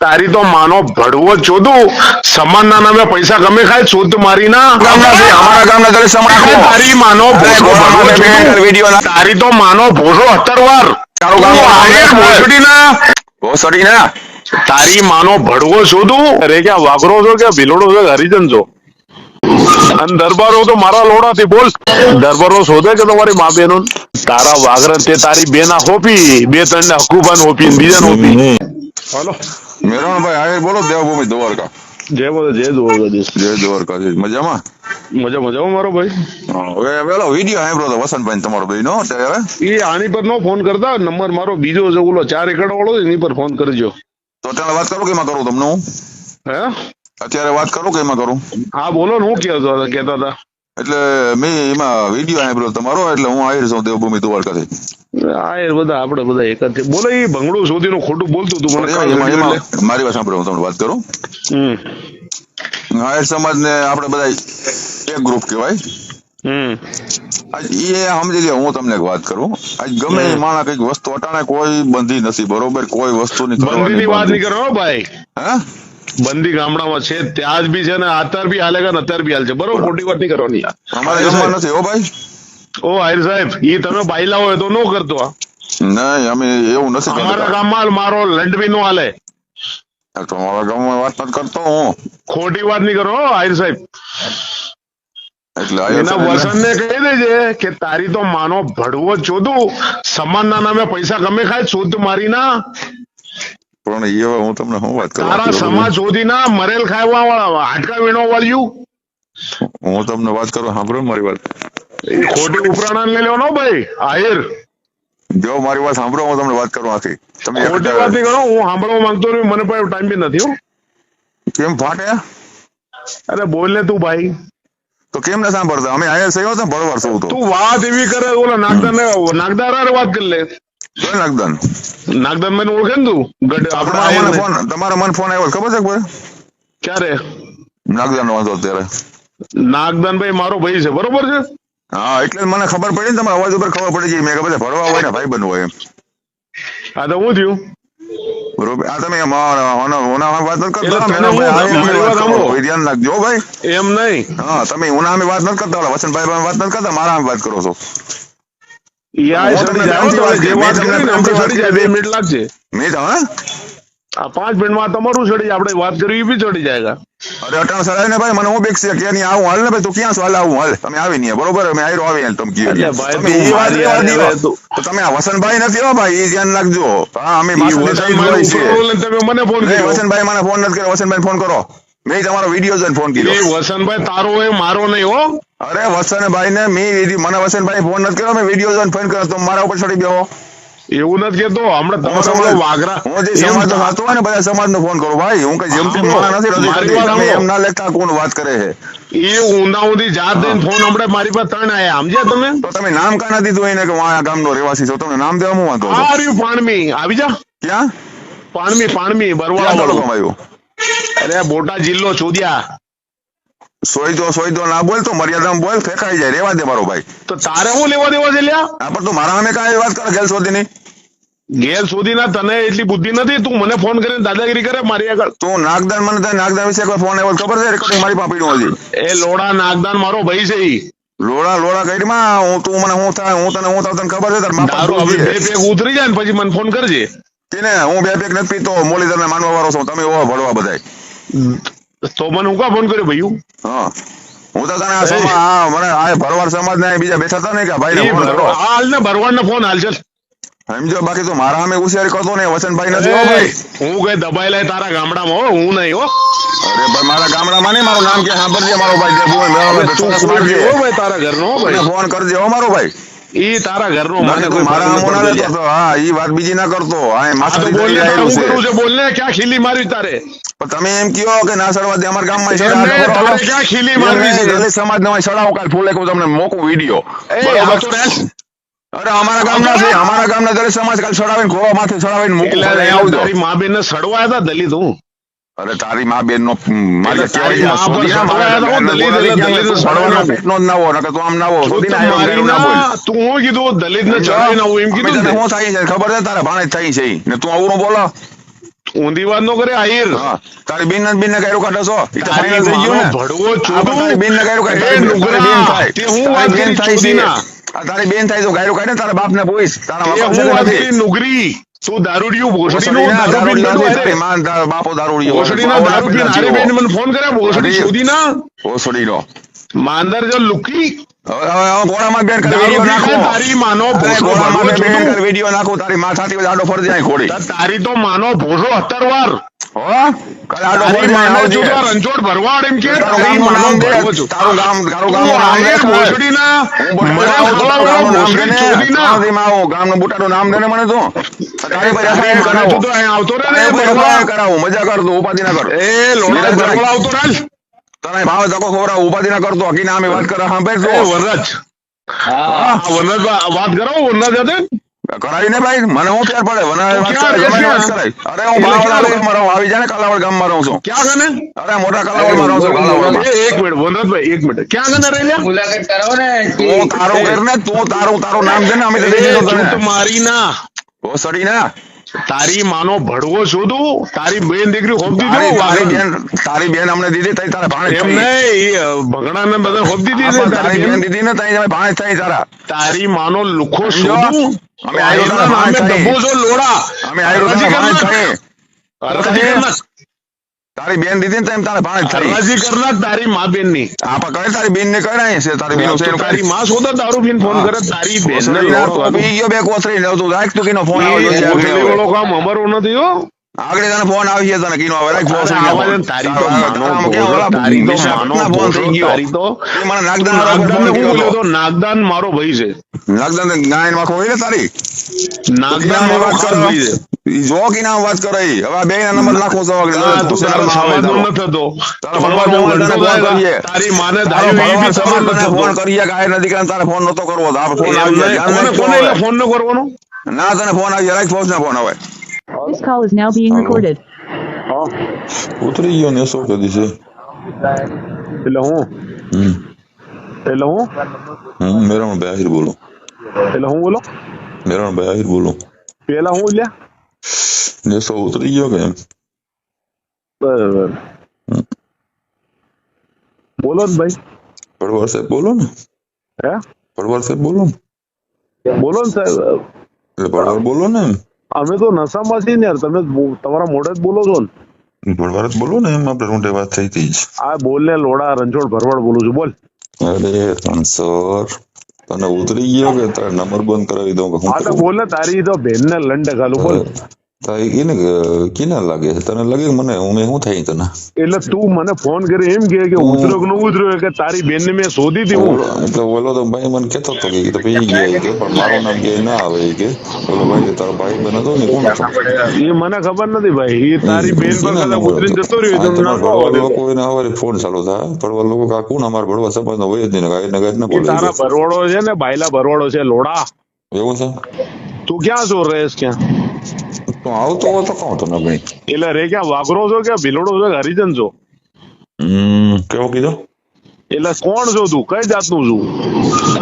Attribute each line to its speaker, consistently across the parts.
Speaker 1: તારી તો માનો ભડવો ચોદું સમાનના નામે પૈસા ગમે ખાય ચોદ મારી ના
Speaker 2: અમારા ગામના દલિત સમાજ
Speaker 1: તારી માનો ભોસો ભડવો ચોદું. તારી તો માનો ભોસો 17 વાર
Speaker 2: ભોસડી ના
Speaker 1: તારી માનો ભડવો શોધું. અરે ક્યાં વાઘરો છો કે ભીલોડો છો કે હરિજન છો? અને દરબારો તો મારા લોડાથી બોલ. દરબારો શોધે કે તમારી મા બેનો તારા વાઘરા તે તારી બેના હોપી 2-3 ને હકુબાન હોપી ને બીજા હોપી. હાલો
Speaker 2: મેરણભાઈ આયર બોલો દેવભૂમિ દ્વારકા.
Speaker 1: જય બોલો જય દ્વારકાધીશ.
Speaker 2: જય દ્વારકાધીશ. મજામાં?
Speaker 1: મજામાં મારો ભાઈ.
Speaker 2: હવે પેલો વિડીયો સાંભળ્યો તો વસંતભાઈ તમારો ભાઈ નો ત્યારે
Speaker 1: એ આની પર નો ફોન કરતા. નંબર મારો બીજો છે ઓલો 4 એકડ વાળો એની પર ફોન કરજો.
Speaker 2: તો અત્યારે વાત કરું કે એમાં કરું તમને હું
Speaker 1: હે
Speaker 2: અત્યારે વાત કરું કે એમાં કરું?
Speaker 1: હા બોલો ને. હું કેતા હતા
Speaker 2: એટલે મેં એમાં વિડીયો સાંભળ્યો તમારો એટલે હું આયર છું દેવભૂમિ દ્વારકાથી.
Speaker 1: આ એ બધા આપણે બધા એક જ છે. બોલો એ ભંગડું શોધીનું ખોટું બોલતું તું મને.
Speaker 2: મારી વાત સાંભળો હું તમને વાત કરું. આયર સમાજ ને આપણે બધા એક ગ્રુપ કહેવાય. એ સમજી લે. હું તમને એક વાત કરું. આજ ગમે એ માણસ કઈક વસ્તુ અટાણે કોઈ બંધી નથી બરોબર. કોઈ વસ્તુની
Speaker 1: બંધીની વાત નહીં કરો ભાઈ.
Speaker 2: હે
Speaker 1: બંદી ગામડામાં છે ત્યાં જ બી છે ને અત્યારે બી હાલે ને અત્યારે બી હાલ છે બરોબર. ખોટી વાત નહીં કરવાની.
Speaker 2: અમારે ગામમાં નથી હો ભાઈ.
Speaker 1: ઓ આહિર સાહેબ ઈ તમે બાયલા હોય તો નો કરતો.
Speaker 2: નહીં અમે એવું નથી.
Speaker 1: અમારા ગામમાં મારો લંડવી નો હાલે.
Speaker 2: તમારા ગામમાં વાત નથી કરતો હું.
Speaker 1: ખોટી વાત નહીં કરો આહિર સાહેબ.
Speaker 2: એટલે
Speaker 1: એના વસનને કહી દેજે કે તારી તો માનો ભડવો ચોદું સમાનના નામે પૈસા ગમે ખાય ચોદ મારી ના.
Speaker 2: પણ એ હું તમને શું વાત કરું?
Speaker 1: તારા સમાજ શોધી ના મરેલ ખાવા વાળા હાડકા વીણો વાળ્યું.
Speaker 2: હું તમને વાત કરું સાંભળો મારી વાત.
Speaker 1: ખોટી ઉપરાણા લઈ લેવાનો ભાઈ આહિર.
Speaker 2: જો મારી વાત સાંભળો હું તમને વાત કરું આથી. તમે
Speaker 1: ખોટી વાત નહીં કરો. હું સાંભળવા માંગતો નથી. મને પણ ટાઈમ બી નથી.
Speaker 2: કેમ ફાટે?
Speaker 1: અરે બોલ ને તું ભાઈ.
Speaker 2: તો કેમ ના સાંભળતા? અમે આયા સહી હતા ભરવાર છું તો.
Speaker 1: તું વાત એવી કરે ઓલા નાગદાર વાત કરી લે.
Speaker 2: નાગદાન
Speaker 1: મને ઓળખે ને તું?
Speaker 2: તમારા મને ફોન આવ્યો ખબર છે કોઈ?
Speaker 1: ક્યારે?
Speaker 2: નાગદાન નો વાંધો અત્યારે.
Speaker 1: નાગદાન ભાઈ મારો ભાઈ છે બરોબર છે.
Speaker 2: હા એટલે મને ખબર પડી ને તમારા અવાજ ઉપર ખબર પડી ગઈ. મેં ખબર ભરવા હોય ને ભાઈ બનવું હોય એમ.
Speaker 1: હા તો હું થયું
Speaker 2: બરોબર. આ તમે વાત નથી કરતા. ધ્યાન રાખજો ભાઈ.
Speaker 1: એમ નહીં.
Speaker 2: હા તમે ઉના વાત નથી કરતા. વસંતભાઈ વાત નથી કરતા. મારા વાત કરો છો.
Speaker 1: 2 મિનિટ લાગશે. 5 મિનિટમાં તમારું ચડી આપણે વાત કરી બી ચડી જાય.
Speaker 2: અરે અટાણ સરાય ને ભાઈ મને હું બેક છે કે નહીં આવું હાલ ને ભાઈ. તું ક્યાં છો? હાલ આવું હાલ. તમે આવી નહીં બરોબર. અમે આયરો આવી તમે તો તમે આ વસંતભાઈ નથી હો ભાઈ. એ ધ્યાન રાખજો. હા અમે મને ફોન વસંતભાઈ મને ફોન નથી કર્યો. વસંતભાઈ ફોન કરો. મેં તમારો વિડીયો જોઈને ફોન કર્યો.
Speaker 1: વસંતભાઈ તારો હોય મારો નહીં હો.
Speaker 2: અરે વસંતભાઈ ને મને વસંતભાઈ ફોન નથી કર્યો. મેં વિડીયો જોઈને ફોન કર્યો. તો મારા ઉપર ચડી ગયો.
Speaker 1: એવું નથી કેતો. હમણાં તમારો વાઘરા
Speaker 2: હું જે સમાજ નો થતો હોય ને બધા સમાજ નો ફોન કરું ભાઈ. હું કઈ જેમતી નથી. એમ ના લેતા કોણ વાત કરે છે
Speaker 1: એ ઊંધા ઊંધી જાત દઈને ફોન હમણાં મારી પાસે 3 આયા. સમજ્યા તમે?
Speaker 2: તો તમે નામ કા નથી દીધું એને કે હું આ ગામનો રહેવાસી છું? તમને નામ દેવા હું વાંધો?
Speaker 1: પાણમી આવી જા.
Speaker 2: ક્યાં?
Speaker 1: પાણમી બરવાળા
Speaker 2: તાલુકામાં આવ્યું?
Speaker 1: અરે બોટાદ જિલ્લો ચોદિયા.
Speaker 2: સોયદો ના બોલ તો મર્યાદામાં બોલ. ફેંકાઈ જાય. રેવા દે મારો ભાઈ.
Speaker 1: તો તારે શું લેવા દેવા છે લ્યા?
Speaker 2: હા પણ તું મારા સામે કાંઈ વાત કરે ગેલ શોધી ની?
Speaker 1: ગેલ શોધી ના તને એટલી બુદ્ધિ નથી. તું મને ફોન કરીને દાદાગીરી કરે મારી આગળ.
Speaker 2: તું નાગદાન મને નાગદાન વિશે કોઈ ફોન આવ્યો ખબર છે? રેકોર્ડિંગ મારી પાસે પડ્યું હજી.
Speaker 1: એ લોડા નાગદાન મારો ભાઈ છે.
Speaker 2: લોડા કઈમાં હું તું મને હું થાય હું તને ખબર છે? તાર બાપા
Speaker 1: 2 પેગ ઉતરી જાય ને પછી મને ફોન કરજે.
Speaker 2: તેને હું 2 પેગ નથી પીતો. મોલીધર ને માનવા વાળો છું. તમે એવો ભળવા બધાય.
Speaker 1: તો મને હું કા ફોન કર્યો ભાઈ?
Speaker 2: હા હું તો તને મને આ ભરવાડ સમાજ ને બીજા બેઠા હતા ને કે ભાઈ
Speaker 1: હાલ ને ભરવાડ ને ફોન હાલ ચાલ
Speaker 2: સમજો. બાકી તો મારા સામે હોશિયારી કરતો ને વસંતભાઈ નથી હો ભાઈ.
Speaker 1: હું કઈ દબાઈ લાય તારા ગામડામાં હો. હું નહીં હો.
Speaker 2: અરે ભાઈ મારા ગામડામાં નહીં. મારું નામ કે સાંભળજે મારો ભાઈ. તારા ઘરનો ફોન કરજે હો મારો ભાઈ. ઈ તારા ઘરનો મારા હા ઈ વાત બીજી ના કરતો.
Speaker 1: બોલ ને ક્યાં ખીલી મારી તારે?
Speaker 2: તમે એમ કયો કે ના સડવા દે અમારા ગામમાં
Speaker 1: ક્યાં ખીલી મારવી છે?
Speaker 2: દલિત સમાજ નો સડાવ કાલ ફૂલે તમને મોકું વિડીયો. અરે અમારા ગામના છે. અમારા ગામના દલિત સમાજ કાલ સડાવીને ઘોડા માથે સડાવીને મોકું.
Speaker 1: તારી મા બેન ને સડવાયા હતા દલિત હું.
Speaker 2: અરે તારી મા બેન નો
Speaker 1: તું હું કીધું દલિત ને ચડાવી ના એમ કીધું.
Speaker 2: શું થાય છે ખબર છે? તારા ભાણે થાય છે ને તું આવું બોલો.
Speaker 1: ઊંધી વાત નો કરે આહિર.
Speaker 2: હા તારી બેન ને ગાયરો કાઢો છો ઈ તો
Speaker 1: તારી
Speaker 2: final થઈ ગયું
Speaker 1: માનો
Speaker 2: ને
Speaker 1: ભડવો
Speaker 2: આ
Speaker 1: ચોદું.
Speaker 2: પણ તારી બેન ને ગાયરો કાઢ
Speaker 1: એ
Speaker 2: તારી બેન
Speaker 1: નુગરા,
Speaker 2: થાય
Speaker 1: તે હું
Speaker 2: તારી
Speaker 1: વાત
Speaker 2: બેન
Speaker 1: કરી
Speaker 2: થાય છે
Speaker 1: ચોદીના.
Speaker 2: આ તારી બેન થાય તો ગાયરો કાઢે ને તારા બાપ ને પૂછ તારા
Speaker 1: એ
Speaker 2: બાપ
Speaker 1: હું વાત
Speaker 2: નથી
Speaker 1: કરી નુગરી. તું દારૂડિયું ભોસડીનું
Speaker 2: ભોસડીના
Speaker 1: દારૂ પીને
Speaker 2: દારૂડિયો
Speaker 1: બેઠું
Speaker 2: નથી,
Speaker 1: હારે.
Speaker 2: તારી માં તારા બાપો દારૂડિયો
Speaker 1: ભોસડીના દારૂ પીને હારે બેન મને ફોન કર્યા ભોસડી
Speaker 2: અરે.
Speaker 1: ચોદીના.
Speaker 2: ભોસડીનો
Speaker 1: માંદર જો લુકી.
Speaker 2: હવે ઘોડામાં બેન કરી
Speaker 1: દારૂ
Speaker 2: વિડીયો
Speaker 1: પીને
Speaker 2: નાખો
Speaker 1: તારી માનો
Speaker 2: અરે
Speaker 1: ભોસડો
Speaker 2: ઘોડામાં
Speaker 1: ભડવો
Speaker 2: બેન
Speaker 1: ચોદું.
Speaker 2: કરી વિડીયો નાખો તારી માં છાતી પર આડો ફરજે અહીં ખોડી
Speaker 1: તારી તો માનો ભોસડો 17 વાર.
Speaker 2: હો કાલે આડો
Speaker 1: તારી
Speaker 2: ફરજે અહીં
Speaker 1: માને
Speaker 2: આવજે.
Speaker 1: ચોદવા રણછોડ ભરવાડ એમ કે
Speaker 2: તારું
Speaker 1: તારી
Speaker 2: ગામનું
Speaker 1: માનો
Speaker 2: નામ દે
Speaker 1: ભડવો ચોદું.
Speaker 2: તારું ગામનું
Speaker 1: તું
Speaker 2: નામ
Speaker 1: આહિર
Speaker 2: દે
Speaker 1: ભોસડીના મને ખવડાવવાનો ભોસડી ચોદીના.
Speaker 2: ગામનું બુટાનું નામ દે ને મને તું તારી પર
Speaker 1: તારી
Speaker 2: FIR
Speaker 1: ઘરે
Speaker 2: કરાવો.
Speaker 1: તું તો અહીંયા આવતો રહે ને
Speaker 2: તારી પર
Speaker 1: ભરવા.
Speaker 2: FIR કરાવો મજા કરતો ઉપાધિ ના કર
Speaker 1: એ લોડા ભરવાડ આવતો રહે.
Speaker 2: તને ભાવ ધક્કો ખવડાવો ઉપાધિ ના કરતો હકી નામે વાત કરે સાંભળ
Speaker 1: એ
Speaker 2: તું
Speaker 1: વનરાજ. વનરાજ વાત કરો વનરાજ સાથે.
Speaker 2: કરાવી ને ભાઈ મને હું ફેર પડે વનાવે વાત
Speaker 1: ક્યાં
Speaker 2: કરે,
Speaker 1: રહે
Speaker 2: ગમે
Speaker 1: છે?
Speaker 2: વાત કરાય. અરે હું
Speaker 1: એટલે
Speaker 2: બાવળા
Speaker 1: ક્યાં રહે?
Speaker 2: ગામમાં રહું આવી જા ને કાલાવડ ગામમાં રહું છું
Speaker 1: ક્યાં ગને?
Speaker 2: અરે મોટા કાલાવડમાં રહું છું કાલાવડમાં
Speaker 1: એક મિનિટ વનરાજભાઈ એક મિનિટ ક્યાં ગને રહેલા?
Speaker 3: મુલાકાત કરાવો ને
Speaker 2: તું તારું કર ને તું તારું નામ છે ને અમે તો
Speaker 1: એ
Speaker 2: દઈ દીધું
Speaker 1: જૂઠ
Speaker 2: તને
Speaker 1: મારી ના.
Speaker 2: ભોસડી ના
Speaker 1: તારી માનો ભડવો શોધું તારી બેન દીકરી હોપી
Speaker 2: તારી બેન અમને દીધી તઈ તારા ભાણે
Speaker 1: એમ નહીં ભગડા ને બધા હોપી
Speaker 2: તારી
Speaker 1: દીધી તારી
Speaker 2: બેન
Speaker 1: બેન.
Speaker 2: દીધી ને તઈ તમે ભાણે થઈ તારા
Speaker 1: તારી માનો લુખો
Speaker 2: સમજો?
Speaker 1: શોધું.
Speaker 2: અમે આયરો
Speaker 1: આયરના
Speaker 2: તારા
Speaker 1: નામે
Speaker 2: ભાણે
Speaker 1: ડબ્બો છો લોડા.
Speaker 2: અમે આયરો
Speaker 1: હરાજી
Speaker 2: તારા ભાણે
Speaker 1: કરનાર.
Speaker 2: થઈ
Speaker 1: હરાજી કરનાર.
Speaker 2: તારી બેન દીધી ને તઈ તારા ભાણે થઈ
Speaker 1: હરાજી કરનાર તારી મા બેન ની.
Speaker 2: આપા કહે તારી બેન ને કરાય છે તારી બેન છે
Speaker 1: તારી માં શોધા દારૂ પીને ફોન કરે તારી બેન ને
Speaker 2: બી ગયો બે કોથરી ને તું રાખ તું કીનો ફોન
Speaker 1: કોથળી
Speaker 2: આવ્યો
Speaker 1: વાળો કામ અમારો નથી હો.
Speaker 2: આગળ તને ફોન આવી છે તને કીનો આવે રાખ ફોન
Speaker 1: અરે આવા દે ને, તારી તો માનો ભોળો, તારી તો માનો
Speaker 2: ફોન થઈ
Speaker 1: ભોળો,
Speaker 2: ગયો
Speaker 1: તારી તો
Speaker 2: એ મને
Speaker 1: નાગદાન ને હું બોલ્યો
Speaker 2: નાગદાન
Speaker 1: તો નાગદાન મારો ભાઈ છે.
Speaker 2: ગાયન માં ખોઈ ને તારી
Speaker 1: નાગદાન મારો ખાસ ભાઈ છે.
Speaker 2: જો કી નામ વાત કરે હવે બે ના નંબર નાખો છો
Speaker 1: હા, તું તારો સમાજનો નથી થતો. તમારો ઘંટો થાય, તારી માને ધાર્યું એ બી તમારો નથી
Speaker 2: ફોન
Speaker 1: થતો.
Speaker 2: કરીએ ગાય નથી તારે ફોન નતો કરવો તો આપણે ફોન
Speaker 1: એમ
Speaker 2: આવી
Speaker 1: નહીં.
Speaker 2: જાય
Speaker 1: કોને એટલે ફોન ન કરવાનો?
Speaker 2: ના તને ફોન આવી રાખ ફોન ને ફોન આવે
Speaker 4: This call is now being recorded.
Speaker 5: ઉતરી ગયો ને શું કદી છે
Speaker 1: એટલે હું
Speaker 5: મેરાણ ભાઈ આહિર બોલો
Speaker 1: એટલે હું બોલો
Speaker 5: મેરાણ ભાઈ આહિર બોલો
Speaker 1: પેલા હું લ્યા
Speaker 5: ને સો ઉતરી ગયો કે એમ
Speaker 1: બરાબર બોલો ને ભાઈ.
Speaker 5: પડવાર સાહેબ બોલો ને
Speaker 1: હે
Speaker 5: પડવાર સાહેબ બોલો ને
Speaker 1: બોલો ને સાહેબ.
Speaker 5: એટલે પડવાર બોલો ને એમ
Speaker 1: અમે તો નશામાં છીએ ને યાર. તમે તમારા મોઢે જ બોલો છો ને.
Speaker 5: પડવાર જ બોલો ને એમ આપણે રૂંઢે વાત થઈ હતી જ
Speaker 1: આ બોલ ને લોડા રણછોડ ભરવાડ બોલું છું બોલ.
Speaker 5: અરે રણસર તને ઉતરી ગયો કે તારે નંબર બંધ કરાવી દઉં કે
Speaker 1: આ તો
Speaker 5: હું
Speaker 1: બોલ ને તારી તો બેન ને લંડે ઘાલું બોલ.
Speaker 5: તારી એને કિના લાગે છે તને લાગે મને હું શું થાય તને
Speaker 1: એટલે તું મને ફોન કરી એમ કે ઉતર્યો કે ન ઉતર્યો કે તારી બેન ને મેં શોધી હતી હું.
Speaker 5: એટલે ઓલો તો ભાઈ મને કેતો હતો કે તો પી ગયા કે પણ મારું નામ કે ના આવે કે ઓલો ભાઈ તારો ભાઈ બન હતો ને કોણ હતો
Speaker 1: એ મને ખબર નથી ભાઈ. એ તારી બેન પર કદાચ ઉતરીને જતો રહ્યો તો ના તો આવડે.
Speaker 5: લોકો એને હવારે ફોન ચાલુ થાય પડવા લોકો કા કોણ અમારે ભરવા સમાજ નો હોય જ નહીં ગાય નગર ના
Speaker 1: એ તારા
Speaker 5: બોલે
Speaker 1: ભરવાડો છે ને બાયલા ભરવાડો છે લોડા.
Speaker 5: એવું છે
Speaker 1: તું ક્યાં છો રહેશ ક્યાં?
Speaker 5: તો આવતો હોય તો કહું તને ભાઈ
Speaker 1: એટલે રે ક્યાં વાઘરો છો કે ભીલોડો છો કે હરિજન છો?
Speaker 5: કેવો કીધો
Speaker 1: એટલે કોણ છો તું? કઈ જાતનું છું?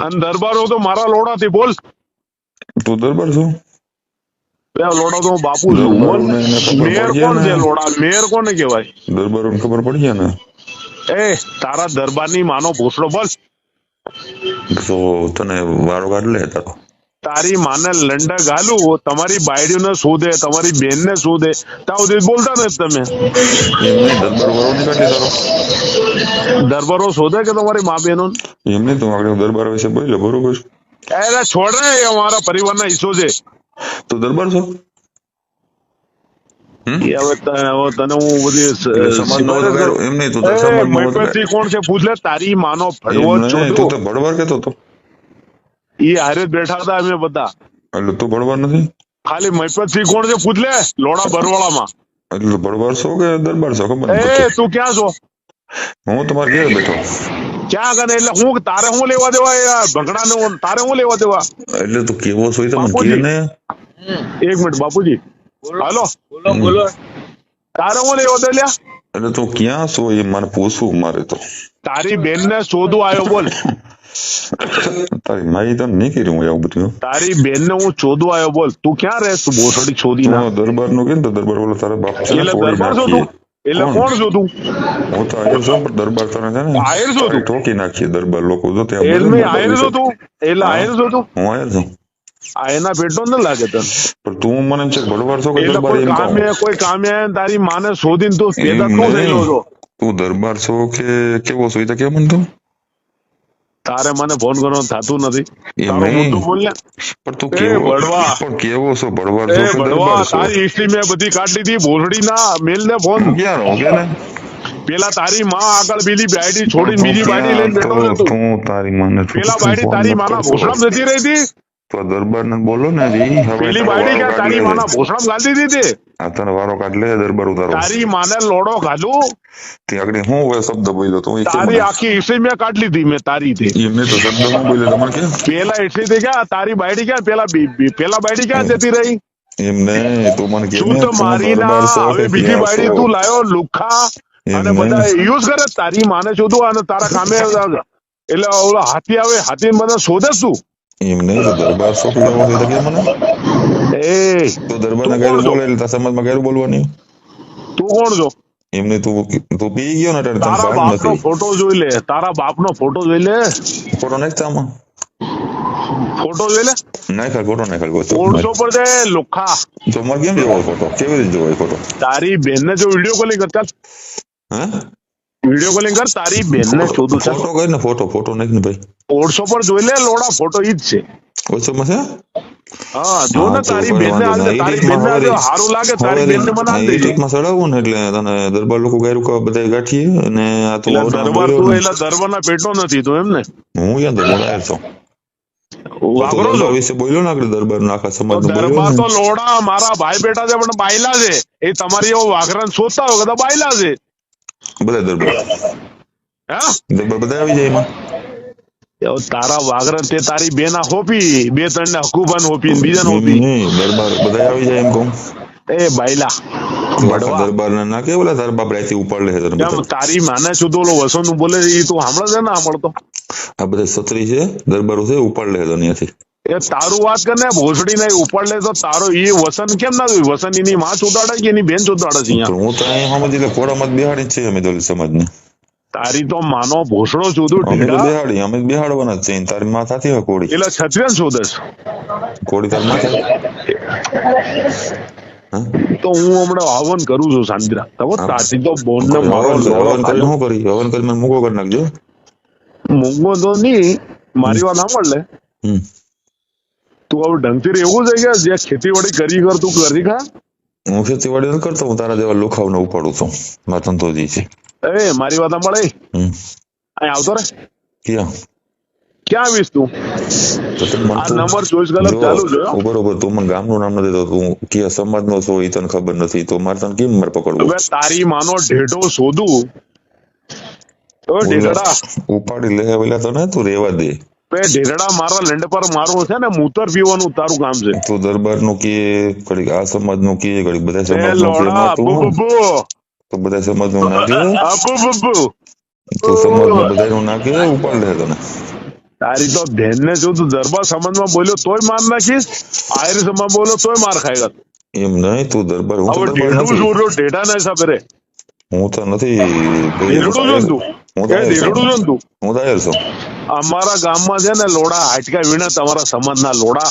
Speaker 1: અને દરબારો તો મારા લોડા થી બોલ.
Speaker 5: તું દરબાર છો
Speaker 1: બે લોડા તો હું બાપુ છું બોલ. મેયર કોણ છે લોડા? મેયર કોને કહેવાય?
Speaker 5: દરબાર ખબર પડી જાય ને
Speaker 1: એ તારા દરબારની માનો ભોસડો બોલ.
Speaker 5: તો તને વારો કાઢ લે તારો
Speaker 1: તારી માને લંડા ગાલું તમારી બાયડીને શોધે તમારી બેન ને શોધે ત્યાં સુધી બોલતા નથી તમે.
Speaker 5: એમને દરબાર વારો નહીં કાઢી તારો
Speaker 1: દરબારો શોધે કે તમારી મા બહેનો?
Speaker 5: એમને તું આગળ દરબાર વિશે બોલ્યો બરોબર
Speaker 1: એટલે છોડ રે એ અમારા પરિવારના હિસ્સો છે.
Speaker 5: તું દરબાર છો
Speaker 1: એ હવે તને હું બધી
Speaker 5: સમાજનો વધારો એમ નહીં તું તો સમાજનો વધારો
Speaker 1: મહિપતસિંહ કોણ છે પૂછ લે. તારી માનો ભડવો
Speaker 5: એમ નહીં, તું
Speaker 1: ચોદો.
Speaker 5: તો ભડવાર કેતો હતો
Speaker 1: એ હારે જ બેઠા હતા અમે બધા.
Speaker 5: એટલે તું ભડવાર નથી
Speaker 1: ખાલી મહિપતસિંહ કોણ છે પૂછ લે લોડા બરવાળામાં.
Speaker 5: એટલે ભડવાર છો કે દરબાર છો ખબર
Speaker 1: એ
Speaker 5: નથી
Speaker 1: તું ક્યાં છો?
Speaker 5: હું તમારે ઘેર બેઠો
Speaker 1: ક્યાં કરે? એટલે હું તારે હું લેવા દેવા યાર ભગડા ને તારે હું લેવા દેવા?
Speaker 5: એટલે તું કેવો છો એ તો મને
Speaker 1: બાપુજી.
Speaker 5: કહે ને
Speaker 1: એક મિનિટ બાપુજી હાલો
Speaker 3: બોલો
Speaker 1: તારે હું લેવા દે લ્યા?
Speaker 5: એટલે તું ક્યાં છો એ મને પૂછવું મારે તો
Speaker 1: તારી બેન ને શોધવા આવ્યો બોલ.
Speaker 5: તારી માઈ તને નહીં કર્યું હું આવું બધું
Speaker 1: તારી બેન ને હું ચોદવા આવ્યો, બોલ તું ક્યાં રહેશ? તું બોસડી ચોદી ના.
Speaker 5: દરબાર નું કે દરબાર બોલો તારા બાપ છે ને
Speaker 1: એટલે
Speaker 5: તોડી
Speaker 1: દરબાર છો
Speaker 5: નાખીએ.
Speaker 1: તું? એટલે કોણ છો તું?
Speaker 5: હું તો આયર છું પણ દરબાર તને છે ને
Speaker 1: આયર છો તું?
Speaker 5: તારી ઠોકી નાખીએ દરબાર લોકો જો ત્યાં
Speaker 1: એટલે
Speaker 5: બધા દરબાર
Speaker 1: આયર છો
Speaker 5: વિશે.
Speaker 1: તું? એટલે આયર છો તું?
Speaker 5: હું આયર છું
Speaker 1: આ એના પેટો ન લાગે તને?
Speaker 5: પણ તું મને એમ છે કે ભડવાર છો કે
Speaker 1: એટલે
Speaker 5: દરબાર
Speaker 1: કોઈ
Speaker 5: એમ
Speaker 1: કામે
Speaker 5: કહું
Speaker 1: કોઈ કામે આવીને તારી માને શોધીને તું પેદા
Speaker 5: એમ
Speaker 1: તું
Speaker 5: નહીં.
Speaker 1: થયેલો છો.
Speaker 5: તું દરબાર છો કે કેવો છો એ તો કેમ મને તું
Speaker 1: તારે મને ફોન કરવાનું થતું નથી.
Speaker 5: એમ
Speaker 1: તારો
Speaker 5: નહીં.
Speaker 1: મુદ્દો બોલ ને.
Speaker 5: પણ તું
Speaker 1: એ
Speaker 5: કેવો
Speaker 1: બળવા.
Speaker 5: પણ કેવો છો ભડવાર
Speaker 1: એ
Speaker 5: છો કે
Speaker 1: બળવા,
Speaker 5: દરબાર છો
Speaker 1: તારી હિસ્ટ્રી મેં બધી કાઢી દીધી. ભોસડી ના મેલ ને ફોન.
Speaker 5: ક્યાં રહો કે ને
Speaker 1: પેલા તારી માં આગળ પેલી બાયડી છોડીને બીજી બાયડી લઈને બેઠો છે તું.
Speaker 5: તું તારી માને
Speaker 1: પેલા બાયડી તારી માના ભોસડામાં જતી રહી હતી.
Speaker 5: તો દરબાર ને બોલો ને જી હવે
Speaker 1: પેલી
Speaker 5: તારો
Speaker 1: બાયડી
Speaker 5: વારો
Speaker 1: ક્યાં
Speaker 5: કાઢ
Speaker 1: તારી
Speaker 5: લે.
Speaker 1: માના ભોસડામાં ગાલી દીધી તે.
Speaker 5: આ તને વારો કાઢ લે દરબાર ઉતારો
Speaker 1: તારી માને લોડો ખાધું.
Speaker 5: તે આગળ હું હવે શબ્દ બોલ્યો તો એ કેમ
Speaker 1: તારી
Speaker 5: મને?
Speaker 1: આખી હિસ્ટ્રી મેં કાઢી લીધી મેં તારી થી.
Speaker 5: એમને તો શબ્દ હું બોલ્યો તમને કે
Speaker 1: પેલા હિસ્ટ્રી થી ક્યાં તારી બાયડી ક્યાં પેલા બાયડી ક્યાં જતી રહી?
Speaker 5: એમને તું મને કે
Speaker 1: શું તો મારી ના હવે બીજી બાયડી તું લાયો લુખા અને
Speaker 5: એમ
Speaker 1: બધા
Speaker 5: નહીં.
Speaker 1: યુઝ કરે. તારી માને શોધું અને તારા કામે એટલે ઓલો હાથી આવે હાથી મને શોધે શું?
Speaker 5: એમને તો દરબાર છો કે એવો છે તો કે મને
Speaker 1: એ
Speaker 5: તો દરબાર
Speaker 1: તું
Speaker 5: ના
Speaker 1: કોણ
Speaker 5: ગાયરું
Speaker 1: છો?
Speaker 5: બોલે એટલે તારા સમાજમાં ગાયરું બોલવાની
Speaker 1: તું કોણ છો?
Speaker 5: એમને તું પી ગયો ને એટલે તને
Speaker 1: તારા
Speaker 5: ભાન
Speaker 1: બાપનો
Speaker 5: નથી
Speaker 1: ફોટો જોઈ લે. તારા બાપનો ફોટો જોઈ લે.
Speaker 5: ફોટો નાખતા આમાં
Speaker 1: ફોટો જોઈ લે.
Speaker 5: નાખાલ ફોટો નાખાલ કોઈ તો.
Speaker 1: 400 પર છે લુખા.
Speaker 5: તો મારે કેમ જોવો ફોટો કેવી રીતે જોવો ફોટો
Speaker 1: તારી બેન ને જો વિડીયો કોલિંગ કર ચાલ.
Speaker 5: હે
Speaker 1: વિડીયો કોલિંગ કર. તારી બેન ને શોધું ચાલ.
Speaker 5: ફોટો કર ને ફોટો નાખ ને ભાઈ
Speaker 1: 400 પર જોઈ લે લોડા. ફોટો ઈ જ છે.
Speaker 5: ઓછોમાં છે
Speaker 1: હા જો ને
Speaker 5: હા, તો
Speaker 1: તારી
Speaker 5: કોઈ
Speaker 1: બેન ને
Speaker 5: વાંધો
Speaker 1: હાલ
Speaker 5: નહીં.
Speaker 1: તારી બેન ને
Speaker 5: હવે
Speaker 1: સારું લાગે. તારી બેન ને મને હાલ
Speaker 5: એ
Speaker 1: દેજે.
Speaker 5: ટીકમાં ચડાવવું ને એટલે તને દરબાર લોકો ગાયરું કા બધા ગાંઠીએ અને આ તું
Speaker 1: એટલે
Speaker 5: આવડામાં
Speaker 1: દરબાર
Speaker 5: બોલ્યો
Speaker 1: તું
Speaker 5: ને.
Speaker 1: એટલે દરબારના પેટો નથી તું એમ ને?
Speaker 5: હું ક્યાં દરબાર આયર છું
Speaker 1: વાપરો છો.
Speaker 5: દરબાર વિશે બોલ્યો ને આપણે દરબાર ના આખા
Speaker 1: તો
Speaker 5: સમાજ
Speaker 1: દરબાર તો લોડા મારા ભાઈ બેટા છે પણ બાયલા છે. એ તમારી એવો વાઘરણ શોધતા હોય તો બાયલા છે.
Speaker 5: બધા દરબાર
Speaker 1: હા
Speaker 5: દરબાર બધા આવી જાય એમાં
Speaker 1: એવો તારા વાઘરણ તે તારી બેના હોપી 2-3 ને હકુબાન હોપી ને બીજાને હોપી.
Speaker 5: નહીં, દરબાર બધા આવી જાય એમ કહું
Speaker 1: એ બાયલા
Speaker 5: તો આખા
Speaker 1: બળવા.
Speaker 5: દરબાર ના કે બોલા તારા બાપ રાતે ઉપાડ લે છે તને
Speaker 1: કેમ
Speaker 5: બધા.
Speaker 1: તારી માને શુદ્ધ ઓલો વસન નું બોલે છે એ તું સાંભળે છે ને સાંભળતો?
Speaker 5: આ બધા છત્રી છે દરબારો છે ઉપાડ લે છે અહીંયાથી
Speaker 1: એ તારું વાત કર ને ભોસડી ને ઉપાડ લે તો તારો એ વસન કેમ ના જોયું? વસન એની માં ચોદાડે કે એની બેન ચોદાડે છે
Speaker 5: પણ
Speaker 1: અહીંયા?
Speaker 5: હું તો અહીંયા સમજી લે કોડામાં જ બેહાડી જ છે અમે દલિત સમાજને
Speaker 1: તારી તો માનો ભોસડો ચોદું
Speaker 5: અમે તો
Speaker 1: ઢીડા.
Speaker 5: બેહાડી અમે જ બેહાડવાના જ છે અને તારી માં થાતી હોય કોડી
Speaker 1: એટલે છત્રીયન શોધે છે.
Speaker 5: કોડી તારી માં થાય
Speaker 1: તો હું હમણાં હવન કરું છું સાંદ્રા. તો તારી તો બોન ને મારો
Speaker 5: હવન
Speaker 1: લોડો
Speaker 5: કરીને
Speaker 1: ખાધો.
Speaker 5: શું કરી હવન કરીને મને મૂકો કરી નાખજો
Speaker 1: મૂંગો તો નહીં. મારી વાત સાંભળ લે.
Speaker 5: હમ
Speaker 1: તું હવે ઢંગથી એવું છે કે જે ખેતીવાડી કરી કર તું કરી ખા.
Speaker 5: હું ખેતીવાડી નથી કરતો હું તારા જેવા લોખાવને ઉપાડું છું મારા ધંધોજી છે
Speaker 1: એ મારી વાત સાંભળ.
Speaker 5: હમ
Speaker 1: અહીં આવતો રે.
Speaker 5: ક્યાં
Speaker 1: ક્યાં આવીશ તું?
Speaker 5: તો તું મને
Speaker 1: આ
Speaker 5: તું-
Speaker 1: નંબર 24 કલાક
Speaker 5: જો,
Speaker 1: ચાલુ છે હો.
Speaker 5: બરોબર તું મને ગામનું નામ નથી દેતો તું કયા સમાજનો છો એ તને ખબર નથી તો મારે તને કેમ મારે પકડવું
Speaker 1: હવે તારી માનો ઢેઢો શોધું. ઓ ઢેઢડા
Speaker 5: ઉપાડી લે પેલા તને તું રેવા દે
Speaker 1: બે ઢેઢડા મારા લેન્ડ પર મારું છે ને મૂતર પીવાનું તારું કામ છે.
Speaker 5: તું દરબાર નું કે ઘડીક આ સમાજ નું કે ઘડીક બધા
Speaker 1: એ
Speaker 5: સમાજ નું કે
Speaker 1: લોડા
Speaker 5: તું
Speaker 1: બબુ
Speaker 5: તો બધા સમાજ નું નાખે
Speaker 1: બબુ.
Speaker 5: તું સમાજ નું બધા નું નાખે ઉપાડ લે તને
Speaker 1: તારી તો બેન ને જો તું દરબાર સમાજમાં બોલ્યો તોય માર નાખીશ. આયર સમાજ બોલ્યો તોય માર ખાય.
Speaker 5: એમ નહીં તું દરબાર હું તો
Speaker 1: હવે
Speaker 5: દરબાર
Speaker 1: ઢેઢું
Speaker 5: નથી
Speaker 1: જોડ્યો ઢેઢા ના હિસાબે રે.
Speaker 5: હું તો નથી
Speaker 1: ઢેઢું જો ને તું.
Speaker 5: હું
Speaker 1: એ
Speaker 5: તો આયર
Speaker 1: ઢેઢું
Speaker 5: છું.
Speaker 1: જો ને તું.
Speaker 5: હું તો આયર છું
Speaker 1: અમારા ગામમાં છે ને લોડા હાટકા વીણે તમારા સમાજના લોડા.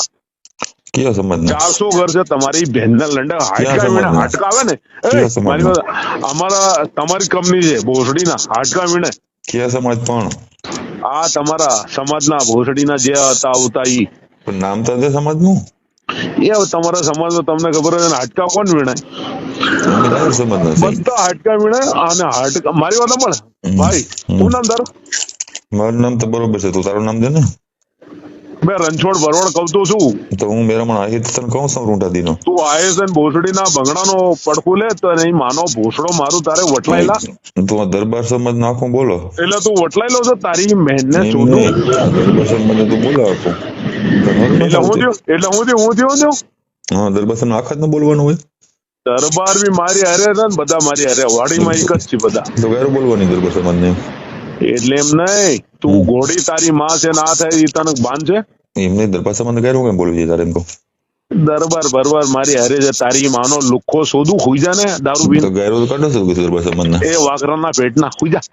Speaker 5: કયા સમાજ ના
Speaker 1: 400 ઘર છે તમારી બેનના લંડે હાટકા વીણે.
Speaker 5: સમાજના?
Speaker 1: હાટકા આવે ને
Speaker 5: કયા સમાજના?
Speaker 1: મારી વાત અમારા તમારી કંપની છે ભોસડીના હાટકા વીણે.
Speaker 5: કયા સમાજ પણ
Speaker 1: આ તમારા સમાજના ભોસડીના જે હતા આવતા ઈ.
Speaker 5: પણ નામ તો દે સમાજ નું
Speaker 1: એ હવે તમારા સમાજમાં તમને ખબર હોય ને હાટકા કોણ વીણે?
Speaker 5: અમે આયર સમાજ ના છીએ.
Speaker 1: બધા હાટકા વીણે અને હાટકા મારી વાત સાંભળ ભાઈ. શું નામ તારું?
Speaker 5: મારું નામ તો બરોબર છે તું તારું નામ દે ને
Speaker 1: મેં રણછોડ ભરવાડ કહું તો છું.
Speaker 5: તો હું મેરામણ આવી તો તને કહું છું રૂંઢા દીનો
Speaker 1: તું આયસ ને ભોસડીના ભંગડાનો પડખું લે તો નહીં માનો ભોસડો મારું તારે વટલાયેલા.
Speaker 5: તું આ દરબાર સમાજ નું આખું બોલો
Speaker 1: એટલે તું વટલાયેલો છો તારી મહેનત
Speaker 5: એમ
Speaker 1: શોધું.
Speaker 5: નહીં. દરબાર સમાજ તું બોલો આખું
Speaker 1: એટલે હું થયું
Speaker 5: હા દરબાર સમાજ આખા જ ન બોલવાનું હોય
Speaker 1: દરબાર બી મારી હારે હતા ને બધા મારી હારે વાડીમાં એક જ છે બધા.
Speaker 5: તો ગાયરો બોલવાની દરબાર સમાજ ને
Speaker 1: એટલે એમ નહીં, તું ઘોડી તારી માં છે ના થાય એ તને ભાન છે?
Speaker 5: એમને દરબાર સંબંધ કર્યું કેમ બોલવી તારે એમ કહું
Speaker 1: દરબાર બરબાર મારી હારે છે, તારી માનો લુખ્ખો શોધું હુઈ જા ને દારૂ
Speaker 5: તો
Speaker 1: પીને.
Speaker 5: ગાયરો તો કાઢો છો દરબાર સંબંધ
Speaker 1: એ વાઘરાના પેટના હુઈ જા,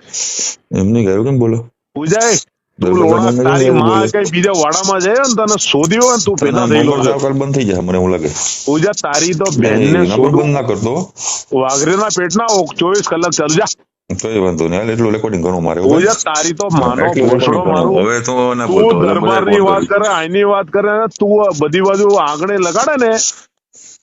Speaker 5: એમને ગાયરો કેમ બોલો
Speaker 1: હુઈ જા. તું
Speaker 5: દરબાર
Speaker 1: લોડા
Speaker 5: સંબંધ
Speaker 1: તારી
Speaker 5: કેમ
Speaker 1: માં
Speaker 5: બોલે?
Speaker 1: કઈ બીજા વાડામાં જાય ને તને શોધી હોય ને તું પેદા
Speaker 5: તને
Speaker 1: થયેલો
Speaker 5: મોબાઈલ
Speaker 1: છે.
Speaker 5: આવકાલ બંધ થઈ જાય મને એવું લાગે
Speaker 1: હુઈ જા, તારી તો બેન ને
Speaker 5: નંબર
Speaker 1: શોધું
Speaker 5: બંધ ના કરતો
Speaker 1: વાઘરેના પેટના 24 કલાક ચાલુ જા.
Speaker 5: કઈ વાંધો નહીં હાલ એટલું રેકોર્ડિંગ ઘણું મારે
Speaker 1: હુઈ જા, તારી તો માનો
Speaker 5: એટલું
Speaker 1: ઘોસડો
Speaker 5: recording
Speaker 1: મારું.
Speaker 5: ઘણું. હવે તો ના
Speaker 1: તું
Speaker 5: બોલતો, હવે
Speaker 1: દરબારની
Speaker 5: બધા
Speaker 1: વાત કરે, આઈની વાત કરે ને, તું બધી બાજુ આંગણે લગાડે ને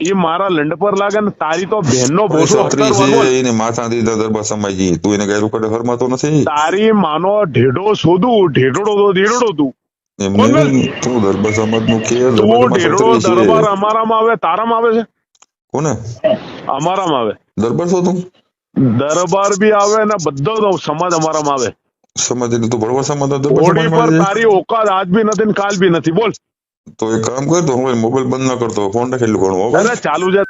Speaker 1: એ મારા લંડ પર લાગે ને. તારી તો બહેનનો ભોસો
Speaker 5: છત્રી
Speaker 1: હતર
Speaker 5: છે
Speaker 1: વાગો.
Speaker 5: એને માથાથી તો દરબાર સમાજી તું એને ગાયરું કરે હરમાતો નથી
Speaker 1: તારી માનો ઢેઢો શોધું, ઢેઢડો તો ઢેઢડો તું.
Speaker 5: એમને તું દરબાર સમાજ નું કે
Speaker 1: તું
Speaker 5: દરબાર
Speaker 1: ઢેઢડો દરબાર અમારામાં આવે, તારામાં આવે છે?
Speaker 5: કોને
Speaker 1: અમારામાં આવે.
Speaker 5: દરબાર છો તું
Speaker 1: દરબાર બી આવે ને બધો સમાજ અમારામાં આવે.
Speaker 5: સમાજ એટલે તું ભરવા સમાજ તો દરબાર
Speaker 1: ઘોડી
Speaker 5: સમાજમાં
Speaker 1: પર
Speaker 5: આવી જાય.
Speaker 1: તારી ઓકાત આજ બી નથી ને કાલ બી નથી. બોલ.
Speaker 5: તો એક કામ કર તો હું મોબાઈલ બંધ ના કરતો ફોન રાખેલું ઘણું
Speaker 1: અરે ચાલુ છે.